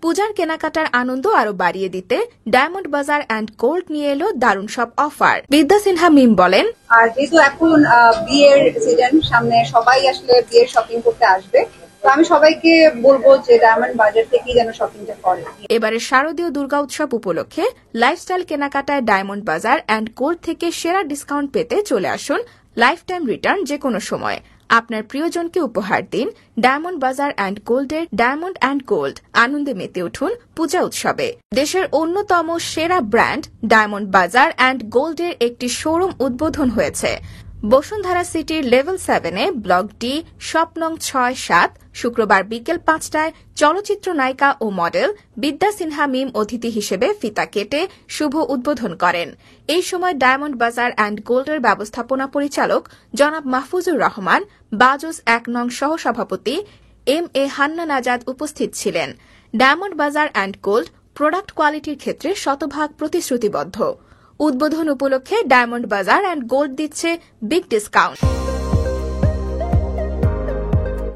পূজার কেনাকাটার আনন্দ আরো বাড়িয়ে দিতে ডায়মন্ড বাজার অ্যান্ড গোল্ড নিয়ে এলো দারুণ সব অফার। বিদ্যা সিনহা মিম বলেন, আর যেহেতু এখন বিয়ের সিজন সামনে, সবাই আসলে বিয়ের শপিং করতে আসবে, তো আমি সবাইকে বলবো যে ডায়মন্ড বাজার থেকেই যেন শপিংটা করে। এবারে শারদীয় দুর্গা উৎসব উপলক্ষে লাইফস্টাইল কেনাকাটায় ডায়মন্ড বাজার অ্যান্ড গোল্ড থেকে সেরা ডিসকাউন্ট পেতে চলে আসুন লাইফ টাইম রিটার্ন যে কোনো সময়। আপনার প্রিয়জনকে উপহার দিন ডায়মন্ড বাজার অ্যান্ড গোল্ডের ডায়মন্ড অ্যান্ড গোল্ড। আনন্দে মেতে উঠুন পূজা উৎসবে। দেশের অন্যতম সেরা ব্র্যান্ড ডায়মন্ড বাজার অ্যান্ড গোল্ডের একটি শোরুম উদ্বোধন হয়েছে বসুন্ধরা সিটির লেভেল 7-এ ব্লক ডি, শপ নং ৬-৭। শুক্রবার বিকেল ৫টায় চলচ্চিত্র নায়িকা ও মডেল বিদ্যা সিনহা মিম অতিথি হিসেবে ফিতা কেটে শুভ উদ্বোধন করেন। এই সময় ডায়মন্ড বাজার অ্যান্ড গোল্ডের ব্যবস্থাপনা পরিচালক জনাব মাহফুজুর রহমান, বাজুস ১ নং সহসভাপতি এম এ হান্নান আজাদ উপস্থিত ছিলেন। ডায়মন্ড বাজার অ্যান্ড গোল্ড প্রোডাক্ট কোয়ালিটির ক্ষেত্রে শতভাগ প্রতিশ্রুতিবদ্ধ। উদ্বোধন উপলক্ষে ডায়মন্ড বাজার অ্যান্ড গোল্ড দিচ্ছে বিগ ডিসকাউন্ট।